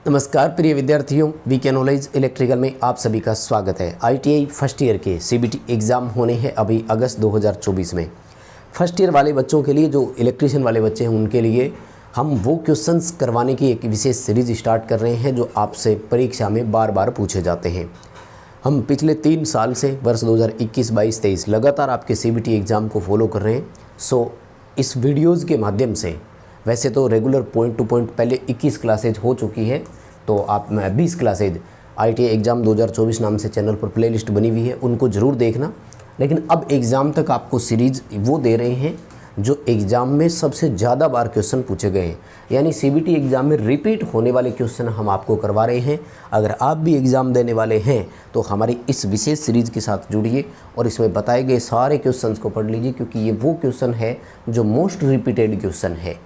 नमस्कार प्रिय विद्यार्थियों, वीके नॉलेज इलेक्ट्रिकल में आप सभी का स्वागत है। आईटीआई फर्स्ट ईयर के सीबीटी एग्ज़ाम होने हैं अभी अगस्त 2024 में। फर्स्ट ईयर वाले बच्चों के लिए, जो इलेक्ट्रीशियन वाले बच्चे हैं उनके लिए हम वो क्वेश्चंस करवाने की एक विशेष सीरीज़ स्टार्ट कर रहे हैं जो आपसे परीक्षा में बार बार पूछे जाते हैं। हम पिछले 3 साल से वर्ष 2021, 22, 23 लगातार आपके सीबीटी एग्ज़ाम को फॉलो कर रहे हैं। सो इस वीडियोज़ के माध्यम से, वैसे तो रेगुलर पॉइंट टू पॉइंट पहले 21 क्लासेज हो चुकी है, तो आप 20 क्लासेज आईटीआई एग्ज़ाम 2024 नाम से चैनल पर प्लेलिस्ट बनी हुई है, उनको ज़रूर देखना। लेकिन अब एग्ज़ाम तक आपको सीरीज़ वो दे रहे हैं जो एग्ज़ाम में सबसे ज़्यादा बार क्वेश्चन पूछे गए हैं, यानी सीबीटी एग्ज़ाम में रिपीट होने वाले क्वेश्चन हम आपको करवा रहे हैं। अगर आप भी एग्ज़ाम देने वाले हैं तो हमारी इस विशेष सीरीज़ के साथ जुड़िए और इसमें बताए गए सारे क्वेश्चंस को पढ़ लीजिए, क्योंकि ये वो क्वेश्चन है जो मोस्ट रिपीटेड क्वेश्चन है।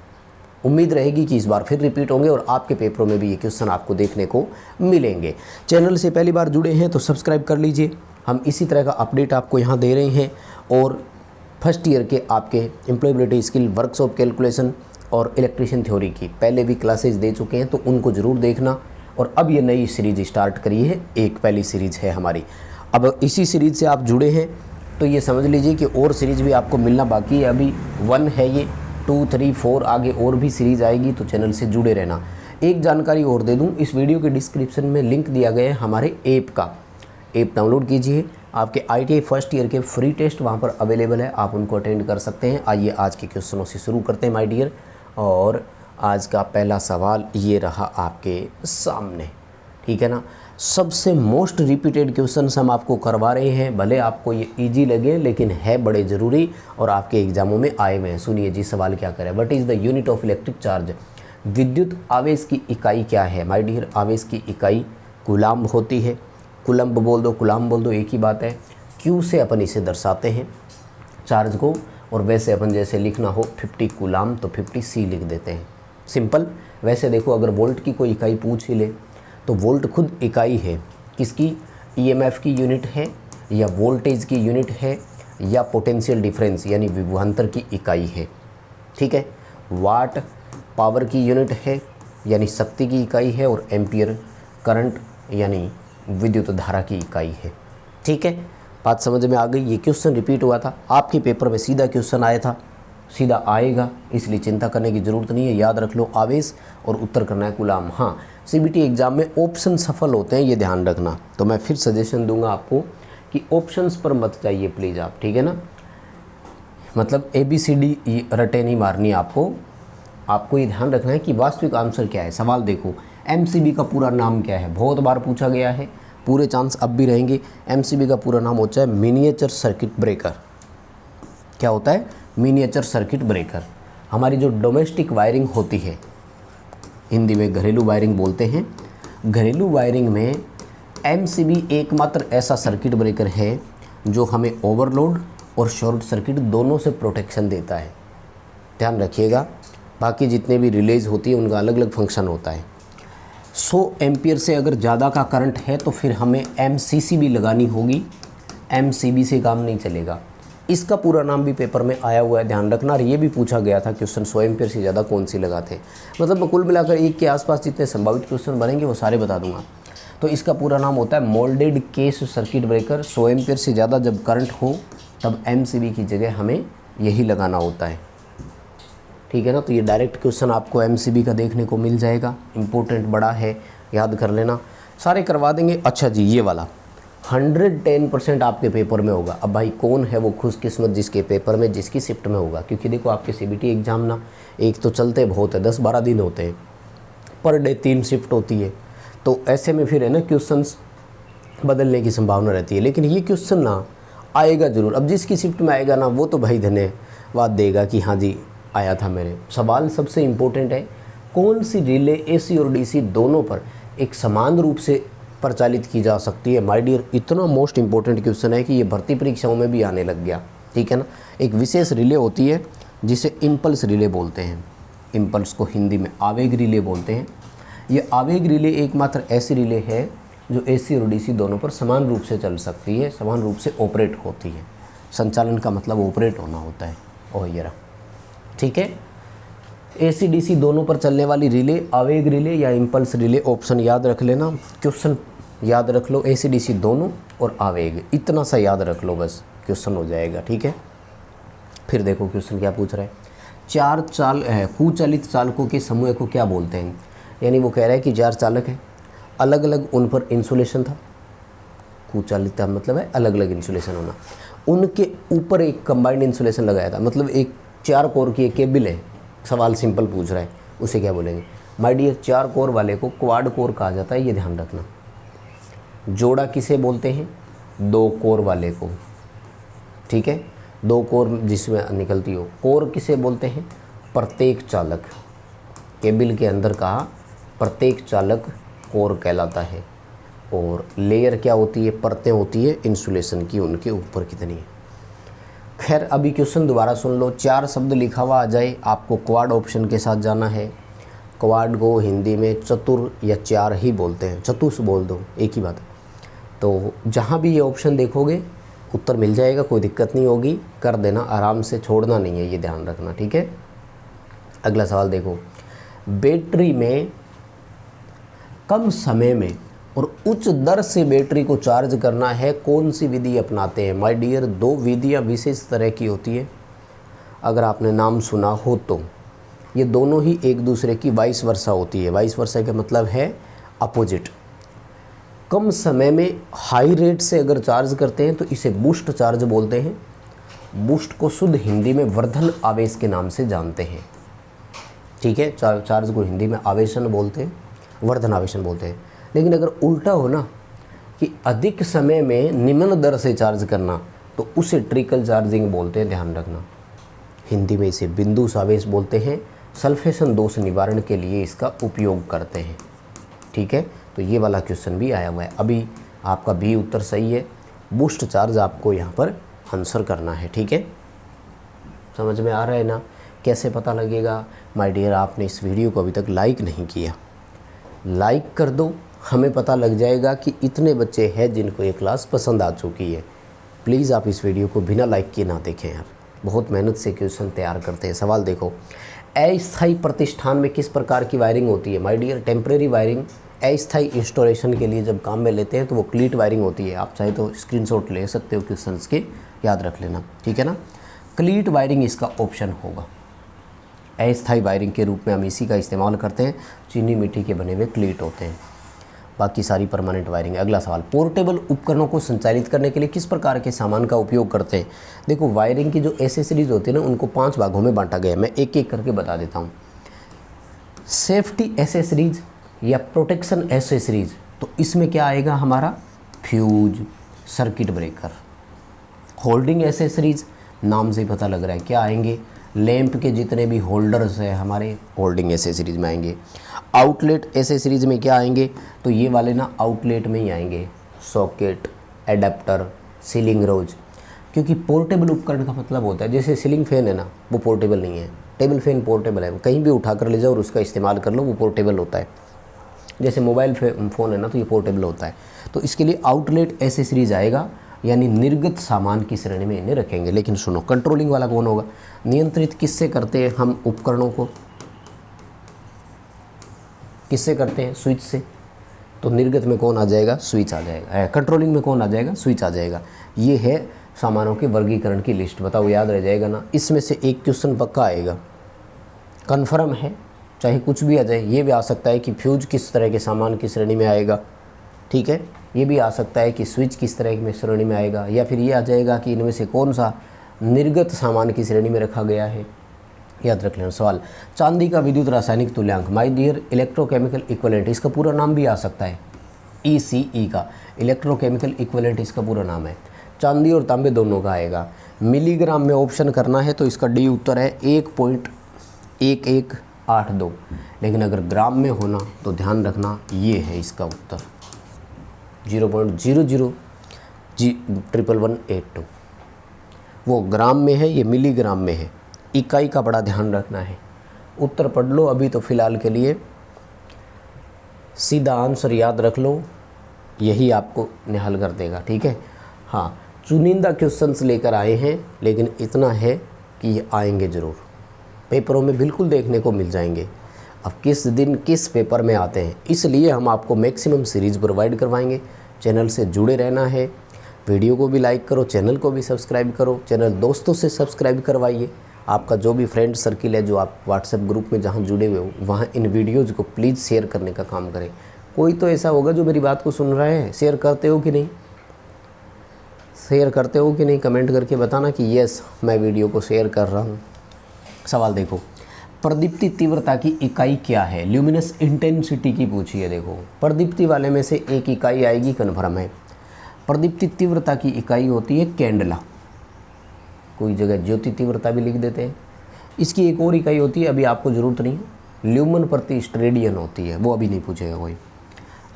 उम्मीद रहेगी कि इस बार फिर रिपीट होंगे और आपके पेपरों में भी ये क्वेश्चन आपको देखने को मिलेंगे। चैनल से पहली बार जुड़े हैं तो सब्सक्राइब कर लीजिए। हम इसी तरह का अपडेट आपको यहाँ दे रहे हैं और फर्स्ट ईयर के आपके एम्प्लॉयबिलिटी स्किल, वर्कशॉप कैलकुलेशन और इलेक्ट्रीशियन थ्योरी की पहले भी क्लासेज दे चुके हैं, तो उनको ज़रूर देखना। और अब ये नई सीरीज़ स्टार्ट करी है, एक पहली सीरीज़ है हमारी। अब इसी सीरीज़ से आप जुड़े हैं तो ये समझ लीजिए कि और सीरीज़ भी आपको मिलना बाकी है। अभी 1 है, ये 2, 3, 4 आगे और भी सीरीज़ आएगी, तो चैनल से जुड़े रहना। एक जानकारी और दे दूं, इस वीडियो के डिस्क्रिप्शन में लिंक दिया गया है हमारे ऐप का। ऐप डाउनलोड कीजिए, आपके आईटीआई फर्स्ट ईयर के फ्री टेस्ट वहां पर अवेलेबल है, आप उनको अटेंड कर सकते हैं। आइए आज के क्वेश्चनों से शुरू करते हैं माय डियर। और आज का पहला सवाल ये रहा आपके सामने, ठीक है ना। सबसे मोस्ट रिपीटेड क्वेश्चन हम आपको करवा रहे हैं, भले आपको ये इजी लगे लेकिन है बड़े ज़रूरी और आपके एग्जामों में आए हुए हैं। सुनिए जी, सवाल क्या करें। What is the unit of electric charge? विद्युत आवेश की इकाई क्या है माय डियर? आवेश की इकाई कूलाम्ब होती है। कूलम्ब बोल दो, कूलाम्ब बोल दो, एक ही बात है। क्यू से अपन इसे दर्शाते हैं चार्ज को, और वैसे अपन जैसे लिखना हो 50 कूलाम्ब तो 50 C लिख देते हैं, सिंपल। वैसे देखो, अगर वोल्ट की कोई इकाई पूछ ही ले तो वोल्ट खुद इकाई है किसकी? ईएमएफ की यूनिट है, या वोल्टेज की यूनिट है, या पोटेंशियल डिफरेंस यानी विभवांतर की इकाई है, ठीक है। वाट पावर की यूनिट है यानी शक्ति की इकाई है, और एम्पियर करंट यानी विद्युत धारा की इकाई है, ठीक है। बात समझ में आ गई। ये क्वेश्चन रिपीट हुआ था आपके पेपर में, सीधा क्वेश्चन आया था, सीधा आएगा, इसलिए चिंता करने की ज़रूरत नहीं है। याद रख लो आवेश और उत्तर करना है कूलाम्ब। हाँ, सीबीटी एग्ज़ाम में ऑप्शन सफल होते हैं, ये ध्यान रखना। तो मैं फिर सजेशन दूंगा आपको कि ऑप्शंस पर मत जाइए प्लीज़ आप, ठीक है ना। मतलब ABCD रटे नहीं मारनी आपको ये ध्यान रखना है कि वास्तविक आंसर क्या है। सवाल देखो, MCB का पूरा नाम क्या है? बहुत बार पूछा गया है, पूरे चांस अब भी रहेंगे। MCB का पूरा नाम होता है मिनिएचर सर्किट ब्रेकर। क्या होता है? Miniature circuit breaker. हमारी जो डोमेस्टिक वायरिंग होती है, हिंदी में घरेलू वायरिंग बोलते हैं, घरेलू वायरिंग में MCB एकमात्र ऐसा सर्किट ब्रेकर है जो हमें ओवरलोड और शॉर्ट सर्किट दोनों से प्रोटेक्शन देता है। ध्यान रखिएगा, बाकी जितने भी रिलेज होती है उनका अलग अलग फंक्शन होता है। 100 एम्पियर से अगर ज़्यादा का करंट है तो फिर हमें MCCB लगानी होगी, MCB से काम नहीं चलेगा। इसका पूरा नाम भी पेपर में आया हुआ है, ध्यान रखना। और ये भी पूछा गया था क्वेश्चन, 100 एम्पियर से ज़्यादा कौन सी लगाते हैं। मतलब मैं कुल मिलाकर 1 के आसपास जितने संभावित क्वेश्चन बनेंगे वो सारे बता दूंगा। तो इसका पूरा नाम होता है moulded case circuit breaker. 100 ampere से ज़्यादा जब करंट हो तब MCB की जगह हमें यही लगाना होता है, ठीक है ना। तो ये डायरेक्ट क्वेश्चन आपको MCB का देखने को मिल जाएगा। इंपॉर्टेंट बड़ा है, याद कर लेना, सारे करवा देंगे। अच्छा जी, ये वाला 110% आपके पेपर में होगा। अब भाई कौन है वो खुशकिस्मत जिसके पेपर में, जिसकी शिफ्ट में होगा? क्योंकि देखो आपके सीबीटी एग्ज़ाम ना, एक तो चलते बहुत है, 10-12 दिन होते हैं, पर डे 3 शिफ्ट होती है, तो ऐसे में फिर है ना क्वेश्चंस बदलने की संभावना रहती है। लेकिन ये क्वेश्चन ना आएगा ज़रूर। अब जिसकी शिफ्ट में आएगा ना वो तो भाई धन्यवाद देगा कि हाँ जी आया था मेरे। सवाल सबसे इम्पोर्टेंट है, कौन सी रिले AC और DC दोनों पर एक समान रूप से प्रचालित की जा सकती है? माय डियर, इतना मोस्ट इंपॉर्टेंट क्वेश्चन है कि ये भर्ती परीक्षाओं में भी आने लग गया, ठीक है ना। एक विशेष रिले होती है जिसे इम्पल्स रिले बोलते हैं। इम्पल्स को हिंदी में आवेग रिले बोलते हैं। ये आवेग रिले एकमात्र ऐसी रिले है जो AC और DC दोनों पर समान रूप से चल सकती है, समान रूप से ऑपरेट होती है। संचालन का मतलब ऑपरेट होना होता है। और ये रहा, ठीक है। AC/DC दोनों पर चलने वाली रिले आवेग रिले या इम्पल्स रिले, ऑप्शन याद रख लेना। क्वेश्चन याद रख लो, AC/DC दोनों और आवेग, इतना सा याद रख लो बस, क्वेश्चन हो जाएगा। ठीक है, फिर देखो क्वेश्चन क्या पूछ रहा है। चार कुचालित चालकों के समूह को क्या बोलते हैं? यानी वो कह रहा है कि 4 चालक हैं, अलग अलग उन पर इंसुलेशन था। कुचालित मतलब है अलग अलग इंसुलेशन होना, उनके ऊपर एक कंबाइंड इंसुलेशन लगाया था, मतलब एक 4 कोर की एक केबल है। सवाल सिंपल पूछ रहा है, उसे क्या बोलेंगे? माय डियर, 4 कोर वाले को क्वाड कोर कहा जाता है, ये ध्यान रखना। जोड़ा किसे बोलते हैं? 2 कोर वाले को। ठीक है, 2 कोर जिसमें निकलती हो। कोर किसे बोलते हैं? प्रत्येक चालक, केबल के अंदर का प्रत्येक चालक कोर कहलाता है। और लेयर क्या होती है? परतें होती है इंसुलेशन की, उनके ऊपर कितनी है। खैर, अभी क्वेश्चन दोबारा सुन लो। 4 शब्द लिखा हुआ आ जाए, आपको क्वाड ऑप्शन के साथ जाना है। क्वाड को हिंदी में चतुर या 4 ही बोलते हैं, चतुष बोल दो, एक ही बात है। तो जहाँ भी ये ऑप्शन देखोगे उत्तर मिल जाएगा, कोई दिक्कत नहीं होगी, कर देना आराम से, छोड़ना नहीं है, ये ध्यान रखना। ठीक है, अगला सवाल देखो। बैटरी में कम समय में और उच्च दर से बैटरी को चार्ज करना है, कौन सी विधि अपनाते हैं? माय डियर, 2 विधियाँ विशेष तरह की होती है, अगर आपने नाम सुना हो तो। ये दोनों ही एक दूसरे की वाइस वर्सा होती है। वाइस वर्सा का मतलब है अपोजिट। कम समय में हाई रेट से अगर चार्ज करते हैं तो इसे बूस्ट चार्ज बोलते हैं। बूस्ट को शुद्ध हिंदी में वर्धन आवेश के नाम से जानते हैं। ठीक है, चार्ज को हिंदी में आवेशन बोलते हैं, वर्धन आवेशन बोलते हैं। लेकिन अगर उल्टा हो ना कि अधिक समय में निम्न दर से चार्ज करना, तो उसे ट्रिकल चार्जिंग बोलते हैं, ध्यान रखना। हिंदी में इसे बिंदु आवेश बोलते हैं। सल्फेशन दोष निवारण के लिए इसका उपयोग करते हैं। ठीक है, तो ये वाला क्वेश्चन भी आया हुआ है। अभी आपका बी उत्तर सही है, बूस्ट चार्ज आपको यहाँ पर आंसर करना है। ठीक है, समझ में आ रहा है ना? कैसे पता लगेगा? माय डियर, आपने इस वीडियो को अभी तक लाइक नहीं किया, लाइक कर दो, हमें पता लग जाएगा कि इतने बच्चे हैं जिनको ये क्लास पसंद आ चुकी है। प्लीज़ आप इस वीडियो को बिना लाइक किए ना देखें यार, बहुत मेहनत से क्वेश्चन तैयार करते हैं। सवाल देखो, अस्थायी प्रतिष्ठान में किस प्रकार की वायरिंग होती है? माय डियर, टेम्परेरी वायरिंग अस्थायी इंस्टॉलेशन के लिए जब काम में लेते हैं तो वो क्लीट वायरिंग होती है। आप चाहे तो स्क्रीनशॉट ले सकते हो क्वेश्चंस के, याद रख लेना। ठीक है ना, क्लीट वायरिंग इसका ऑप्शन होगा। अस्थायी वायरिंग के रूप में हम इसी का इस्तेमाल करते हैं, चीनी मिट्टी के बने हुए क्लीट होते हैं, बाकी सारी परमानेंट वायरिंग है। अगला सवाल, पोर्टेबल उपकरणों को संचालित करने के लिए किस प्रकार के सामान का उपयोग करते हैं? देखो, वायरिंग की जो एसेसरीज होती है ना, उनको 5 भागों में बांटा गया है, मैं एक एक करके बता देता हूँ। सेफ्टी एसेसरीज या प्रोटेक्शन एसेसरीज, तो इसमें क्या आएगा हमारा? Fuse, circuit breaker. Holding accessories, नाम से ही पता लग रहा है क्या आएंगे? लैंप के जितने भी होल्डर्स हैं हमारे होल्डिंग एसेसरीज में आएंगे। आउटलेट एसेसरीज में क्या आएंगे? तो ये वाले ना आउटलेट में ही आएंगे, सॉकेट, एडाप्टर, सीलिंग रोज। क्योंकि पोर्टेबल उपकरण का मतलब होता है, जैसे सीलिंग फैन है ना, वो पोर्टेबल नहीं है, टेबल फैन पोर्टेबल है, कहीं भी उठा कर ले जाओ और उसका इस्तेमाल कर लो, वो पोर्टेबल होता है। जैसे मोबाइल फ़ोन है ना, तो ये पोर्टेबल होता है। तो इसके लिए आउटलेट एसेसरीज आएगा, यानी निर्गत सामान की श्रेणी में इन्हें रखेंगे। लेकिन सुनो, कंट्रोलिंग वाला कौन होगा? नियंत्रित किससे करते हैं हम उपकरणों को? किससे करते हैं? स्विच से। तो निर्गत में कौन आ जाएगा? स्विच आ जाएगा। कंट्रोलिंग में कौन आ जाएगा? स्विच आ जाएगा। ये है सामानों के वर्गीकरण की लिस्ट। बताओ, याद रह जाएगा ना? इसमें से एक क्वेश्चन पक्का आएगा, कन्फर्म है, चाहे कुछ भी आ जाए। ये भी आ सकता है कि फ्यूज किस तरह के सामान की श्रेणी में आएगा। ठीक है, ये भी आ सकता है कि स्विच किस तरह की श्रेणी में आएगा, या फिर ये आ जाएगा कि इनमें से कौन सा निर्गत सामान की श्रेणी में रखा गया है। याद रख लेना। सवाल, चांदी का विद्युत रासायनिक तुल्यांक, माय डियर, इलेक्ट्रोकेमिकल इक्विवेलेंट, इसका पूरा नाम भी आ सकता है, ECE का, इलेक्ट्रोकेमिकल इक्विवेलेंट इसका पूरा नाम है। चांदी और तांबे दोनों का आएगा। मिलीग्राम में ऑप्शन करना है तो इसका डी उत्तर है 1.1182। लेकिन अगर ग्राम में होना तो ध्यान रखना, ये है इसका उत्तर 0.001182। वो ग्राम में है, ये मिलीग्राम में है। इकाई का बड़ा ध्यान रखना है। उत्तर पढ़ लो अभी तो फ़िलहाल के लिए, सीधा आंसर याद रख लो, यही आपको निहाल कर देगा। ठीक है, हाँ, चुनिंदा क्वेश्चंस लेकर आए हैं, लेकिन इतना है कि ये आएंगे ज़रूर। पेपरों में बिल्कुल देखने को मिल जाएंगे। अब किस दिन किस पेपर में आते हैं, इसलिए हम आपको मैक्सिमम सीरीज़ प्रोवाइड करवाएंगे। चैनल से जुड़े रहना है, वीडियो को भी लाइक करो, चैनल को भी सब्सक्राइब करो, चैनल दोस्तों से सब्सक्राइब करवाइए। आपका जो भी फ्रेंड सर्किल है, जो आप व्हाट्सएप ग्रुप में जहाँ जुड़े हुए हो, वहाँ इन वीडियोज़ को प्लीज़ शेयर करने का काम करें। कोई तो ऐसा होगा जो मेरी बात को सुन रहा है। शेयर करते हो कि नहीं, शेयर करते हो कि नहीं, कमेंट करके बताना कि यस मैं वीडियो को शेयर कर रहा हूँ। सवाल देखो, प्रदीप्ति तीव्रता की इकाई क्या है? ल्यूमिनस इंटेंसिटी की पूछी है। देखो प्रदीप्ति वाले में से एक इकाई आएगी, कन्फर्म है। प्रदीप्ति तीव्रता की इकाई होती है कैंडला, कोई जगह ज्योति तीव्रता भी लिख देते हैं। इसकी एक और इकाई होती है, अभी आपको ज़रूरत नहीं है, ल्यूमन प्रति स्टेरेडियन होती है, वो अभी नहीं पूछेगा कोई।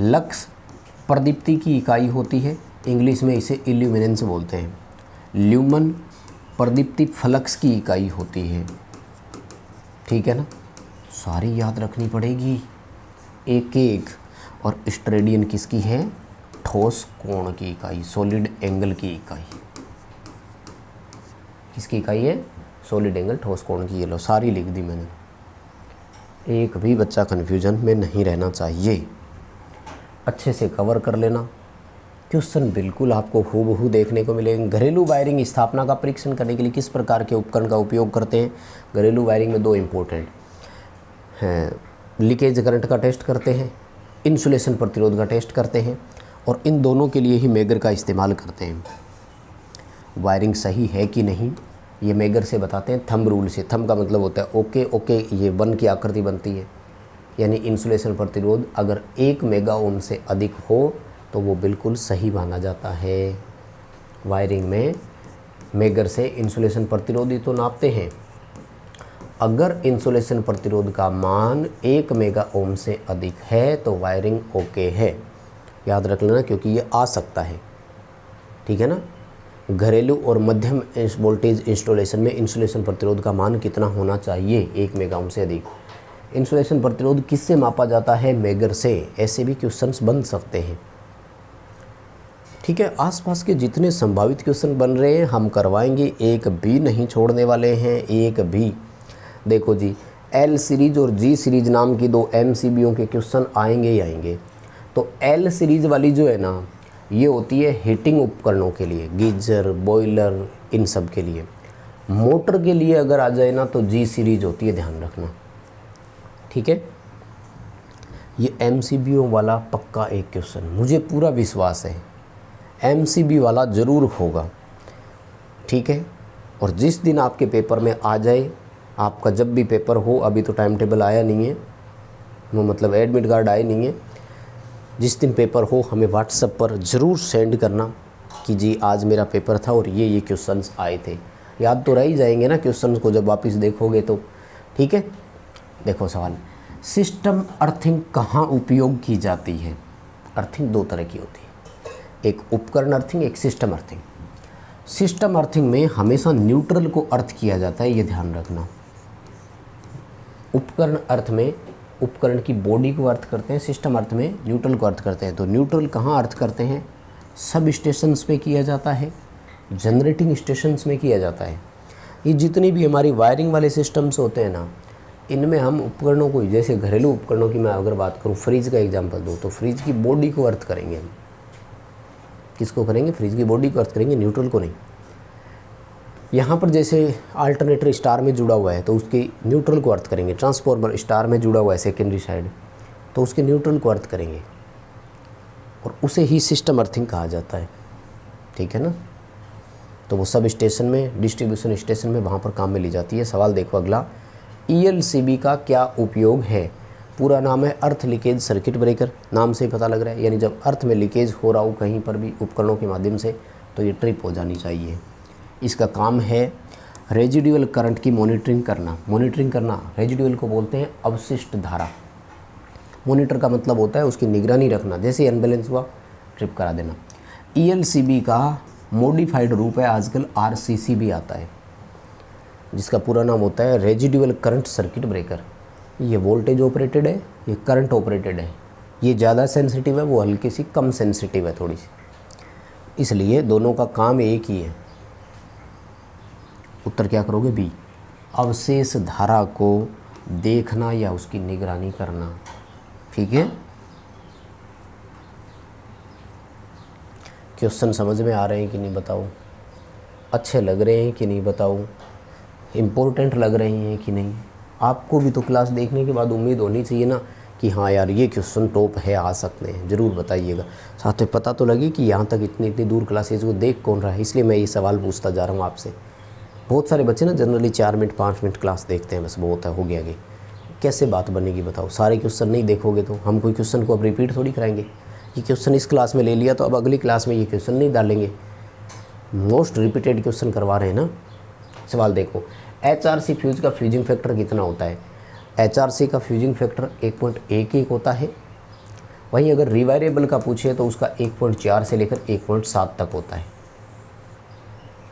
लक्स प्रदीप्ति की इकाई होती है, इंग्लिश में इसे इल्यूमिनेंस बोलते हैं। ल्यूमन प्रदीप्ति फ्लक्स की इकाई होती है, ठीक है ना, सारी याद रखनी पड़ेगी एक एक। और स्टेरेडियन किसकी है? ठोस कोण की इकाई, सॉलिड एंगल की इकाई। किसकी इकाई है? सॉलिड एंगल, ठोस कोण की। ये लो सारी लिख दी मैंने, एक भी बच्चा कन्फ्यूजन में नहीं रहना चाहिए। अच्छे से कवर कर लेना। क्वेश्चन बिल्कुल आपको हूबहू देखने को मिलेंगे। घरेलू वायरिंग स्थापना का परीक्षण करने के लिए किस प्रकार के उपकरण का उपयोग करते हैं? घरेलू वायरिंग में दो इम्पोर्टेंट हैं, लीकेज करंट का टेस्ट करते हैं, इंसुलेशन प्रतिरोध का टेस्ट करते हैं, और इन दोनों के लिए ही मेगर का इस्तेमाल करते हैं। वायरिंग सही है कि नहीं ये मेगर से बताते हैं, थंब रूल से। थंब का मतलब होता है ओके ओके, ये 1 की आकृति बनती है, यानी इंसुलेशन प्रतिरोध अगर 1 मेगा ओम से अधिक हो तो वो बिल्कुल सही माना जाता है। वायरिंग में मेगर से इंसुलेशन प्रतिरोध ही तो नापते हैं। अगर इंसुलेशन प्रतिरोध का मान 1 मेगा ओम से अधिक है तो वायरिंग ओके है, याद रख लेना, क्योंकि ये आ सकता है, ठीक है ना। घरेलू और मध्यम वोल्टेज इंस्टॉलेशन में इंसुलेशन प्रतिरोध का मान कितना होना चाहिए? 1 मेगा ओम से अधिक। इंसुलेशन प्रतिरोध किससे मापा जाता है? मेगर से। ऐसे भी क्वेश्चंस बन सकते हैं, ठीक है। आसपास के जितने संभावित क्वेश्चन बन रहे हैं हम करवाएंगे, एक भी नहीं छोड़ने वाले हैं, एक भी। देखो जी, एल सीरीज और जी सीरीज नाम की 2 MCBओं के क्वेश्चन आएंगे ही आएंगे। तो एल सीरीज वाली जो है ना, ये होती है हीटिंग उपकरणों के लिए, गीजर, बॉयलर, इन सब के लिए। मोटर के लिए अगर आ जाए ना तो जी सीरीज होती है, ध्यान रखना, ठीक है। ये MCBओ वाला पक्का एक क्वेश्चन, मुझे पूरा विश्वास है MCB वाला ज़रूर होगा, ठीक है। और जिस दिन आपके पेपर में आ जाए, आपका जब भी पेपर हो, अभी तो टाइम टेबल आया नहीं है, वो मतलब एडमिट कार्ड आए नहीं है, जिस दिन पेपर हो हमें व्हाट्सएप पर ज़रूर सेंड करना कि जी आज मेरा पेपर था और ये क्वेश्चंस आए थे। याद तो रह ही जाएंगे ना क्वेश्चंस को जब वापस देखोगे तो, ठीक है। देखो सवाल, सिस्टम अर्थिंग कहाँ उपयोग की जाती है? अर्थिंग 2 तरह की होती है, एक उपकरण अर्थिंग, एक सिस्टम अर्थिंग। सिस्टम अर्थिंग में हमेशा न्यूट्रल को अर्थ किया जाता है, ये ध्यान रखना। उपकरण अर्थ में उपकरण की बॉडी को अर्थ करते हैं, सिस्टम अर्थ में न्यूट्रल को अर्थ करते हैं। तो न्यूट्रल कहाँ अर्थ करते हैं? सब स्टेशंस में किया जाता है, जनरेटिंग स्टेशंस में किया जाता है। ये जितनी भी हमारी वायरिंग वाले सिस्टम्स होते हैं ना, इनमें हम उपकरणों को, जैसे घरेलू उपकरणों की मैं अगर बात करूँ, फ्रिज का एग्जाम्पल दूँ, तो फ्रिज की बॉडी को अर्थ करेंगे हम। किसको करेंगे? फ्रिज की बॉडी को अर्थ करेंगे, न्यूट्रल को नहीं। यहाँ पर जैसे अल्टरनेटर स्टार में जुड़ा हुआ है तो उसके न्यूट्रल को अर्थ करेंगे। ट्रांसफॉर्मर स्टार में जुड़ा हुआ है सेकेंडरी साइड, तो उसके न्यूट्रल को अर्थ करेंगे, और उसे ही सिस्टम अर्थिंग कहा जाता है, ठीक है ना। तो वो सब स्टेशन में, डिस्ट्रीब्यूशन स्टेशन में, वहाँ पर काम में ली जाती है। सवाल देखो अगला, ELCB का क्या उपयोग है? पूरा नाम है अर्थ लीकेज सर्किट ब्रेकर, नाम से ही पता लग रहा है, यानी जब अर्थ में लीकेज हो रहा हो कहीं पर भी उपकरणों के माध्यम से तो ये ट्रिप हो जानी चाहिए। इसका काम है रेजिडुअल करंट की मॉनिटरिंग करना। मॉनिटरिंग करना, रेजिडुअल को बोलते हैं अवशिष्ट धारा। मॉनिटर का मतलब होता है उसकी निगरानी रखना, जैसे अनबैलेंस हुआ ट्रिप करा देना। ELCB का मॉडिफाइड रूप है आजकल RCC भी आता है, जिसका पूरा नाम होता है रेजिडुअल करंट सर्किट ब्रेकर। ये वोल्टेज ऑपरेटेड है, ये करंट ऑपरेटेड है। ये ज़्यादा सेंसिटिव है, वो हल्की सी कम सेंसिटिव है थोड़ी सी, इसलिए दोनों का काम एक ही है। उत्तर क्या करोगे? बी। अवशेष धारा को देखना या उसकी निगरानी करना। ठीक है, क्वेश्चन समझ में आ रहे हैं कि नहीं बताओ, अच्छे लग रहे हैं कि नहीं बताओ, इम्पोर्टेंट लग रहे हैं कि नहीं। आपको भी तो क्लास देखने के बाद उम्मीद होनी चाहिए ना कि हाँ यार ये क्वेश्चन टॉप है, आ सकते हैं, ज़रूर बताइएगा। साथ में पता तो लगे कि यहाँ तक इतनी इतनी दूर क्लासेज को देख कौन रहा है, इसलिए मैं ये सवाल पूछता जा रहा हूँ आपसे। बहुत सारे बच्चे ना जनरली 4 मिनट 5 मिनट क्लास देखते हैं, बस बहुत है, हो गया कि कैसे बात बनेगी बताओ। सारे क्वेश्चन नहीं देखोगे तो हम कोई क्वेश्चन को अब रिपीट थोड़ी कराएंगे। ये क्वेश्चन इस क्लास में ले लिया तो अब अगली क्लास में ये क्वेश्चन नहीं डालेंगे। मोस्ट रिपीटेड क्वेश्चन करवा रहे हैं ना। सवाल देखो, HRC फ्यूज का फ्यूजिंग फैक्टर कितना होता है। HRC का फ्यूजिंग फैक्टर 1.11 होता है। वहीं अगर रिवायरेबल का पूछे तो उसका 1.4 से लेकर 1.7 तक होता है।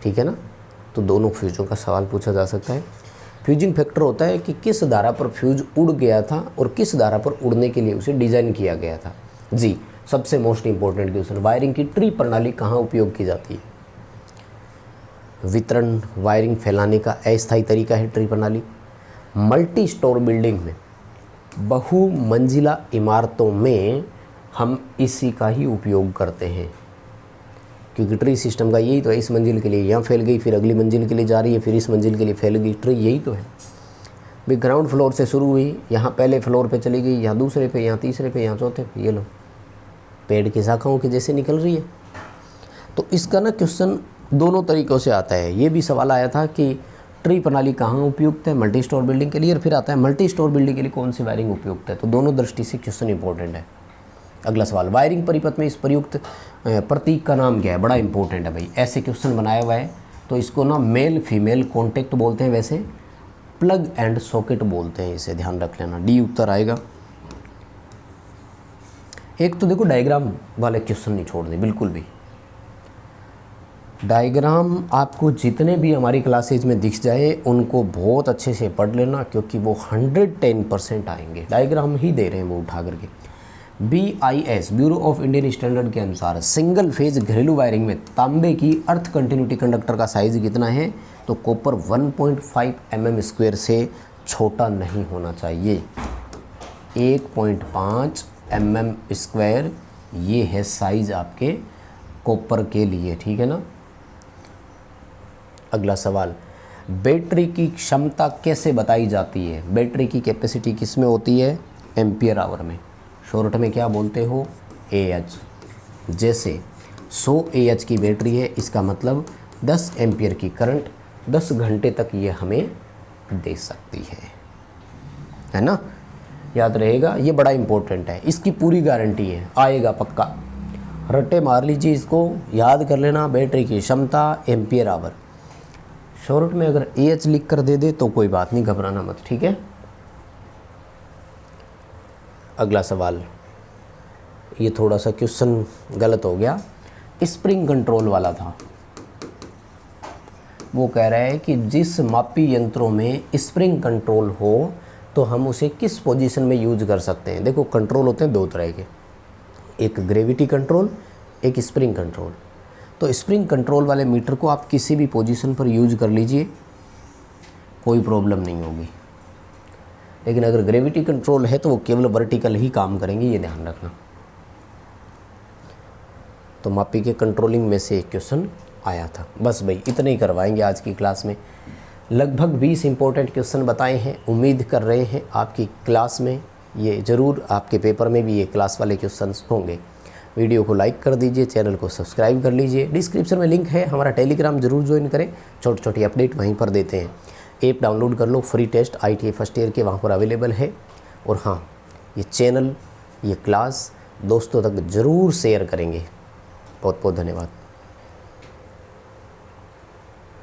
ठीक है ना, तो दोनों फ्यूजों का सवाल पूछा जा सकता है। फ्यूजिंग फैक्टर होता है कि किस धारा पर फ्यूज उड़ गया था और किस धारा पर उड़ने के लिए उसे डिज़ाइन किया गया था। जी, सबसे मोस्ट इंपॉर्टेंट क्वेश्चन, वायरिंग की ट्री प्रणाली कहाँ उपयोग की जाती है। वितरण वायरिंग फैलाने का अस्थायी तरीका है ट्री प्रणाली। मल्टी स्टोर बिल्डिंग में, बहुमंजिला इमारतों में हम इसी का ही उपयोग करते हैं, क्योंकि ट्री सिस्टम का यही तो है। इस मंजिल के लिए यहाँ फैल गई, फिर अगली मंजिल के लिए जा रही है, फिर इस मंजिल के लिए फैल गई। ट्री यही तो है भाई। ग्राउंड फ्लोर से शुरू हुई, यहाँ पहले फ्लोर पे चली गई, यहाँ दूसरे पे, यहाँ तीसरे पे, यहाँ चौथे पे, ये लो पेड़ की शाखाओं के जैसे निकल रही है। तो इसका ना क्वेश्चन दोनों तरीक़ों से आता है। ये भी सवाल आया था कि ट्री प्रणाली कहाँ उपयुक्त है, मल्टी स्टोर बिल्डिंग के लिए, और फिर आता है मल्टी स्टोर बिल्डिंग के लिए कौन सी वायरिंग उपयुक्त है। तो दोनों दृष्टि से क्वेश्चन इंपॉर्टेंट है। अगला सवाल, वायरिंग परिपथ में इस प्रयुक्त प्रतीक का नाम क्या है। बड़ा इंपॉर्टेंट है भाई, ऐसे क्वेश्चन बनाया हुआ है तो इसको ना मेल फीमेल कॉन्टेक्ट बोलते हैं, वैसे प्लग एंड सॉकेट बोलते हैं, इसे ध्यान रख लेना। डी उत्तर आएगा। एक तो देखो डायग्राम वाले क्वेश्चन नहीं छोड़ने बिल्कुल भी। डायग्राम आपको जितने भी हमारी क्लासेज में दिख जाए उनको बहुत अच्छे से पढ़ लेना, क्योंकि वो 110% आएंगे। डायग्राम ही दे रहे हैं वो उठा करके। BIS bureau of Indian standard के अनुसार सिंगल फेज घरेलू वायरिंग में तांबे की अर्थ कंटिन्यूटी कंडक्टर का साइज कितना है। तो कॉपर 1.5 mm² से छोटा नहीं होना चाहिए। 1.5 mm² ये है साइज आपके कॉपर के लिए। ठीक है ना। अगला सवाल, बैटरी की क्षमता कैसे बताई जाती है। बैटरी की कैपेसिटी किस में होती है, एम्पियर आवर में। शॉर्ट में क्या बोलते हो, AH। जैसे 100 AH की बैटरी है, इसका मतलब 10 एम्पियर की करंट 10 घंटे तक ये हमें दे सकती है ना। याद रहेगा, ये बड़ा इंपॉर्टेंट है, इसकी पूरी गारंटी है, आएगा पक्का। रट्टे मार लीजिए, इसको याद कर लेना। बैटरी की क्षमता एम्पियर आवर। शॉर्ट में अगर AH लिख कर दे दे तो कोई बात नहीं, घबराना मत। ठीक है। अगला सवाल, ये थोड़ा सा क्वेश्चन गलत हो गया, स्प्रिंग कंट्रोल वाला था। वो कह रहा है कि जिस मापी यंत्रों में स्प्रिंग कंट्रोल हो तो हम उसे किस पोजीशन में यूज कर सकते हैं। देखो कंट्रोल होते हैं दो तरह के, एक ग्रेविटी कंट्रोल, एक स्प्रिंग कंट्रोल। तो स्प्रिंग कंट्रोल वाले मीटर को आप किसी भी पोजीशन पर यूज कर लीजिए, कोई प्रॉब्लम नहीं होगी। लेकिन अगर ग्रेविटी कंट्रोल है तो वो केवल वर्टिकल ही काम करेंगे, ये ध्यान रखना। तो मापी के कंट्रोलिंग में से एक क्वेश्चन आया था। बस भाई इतने ही करवाएंगे आज की क्लास में। लगभग 20 इंपॉर्टेंट क्वेश्चन बताए हैं। उम्मीद कर रहे हैं आपकी क्लास में ये ज़रूर, आपके पेपर में भी ये क्लास वाले क्वेश्चन होंगे। वीडियो को लाइक कर दीजिए, चैनल को सब्सक्राइब कर लीजिए। डिस्क्रिप्शन में लिंक है, हमारा टेलीग्राम जरूर ज्वाइन करें, छोटी छोटी अपडेट वहीं पर देते हैं। ऐप डाउनलोड कर लो, free test ITA first year के वहाँ पर अवेलेबल है। और हाँ, ये चैनल, ये क्लास दोस्तों तक ज़रूर शेयर करेंगे। बहुत बहुत धन्यवाद।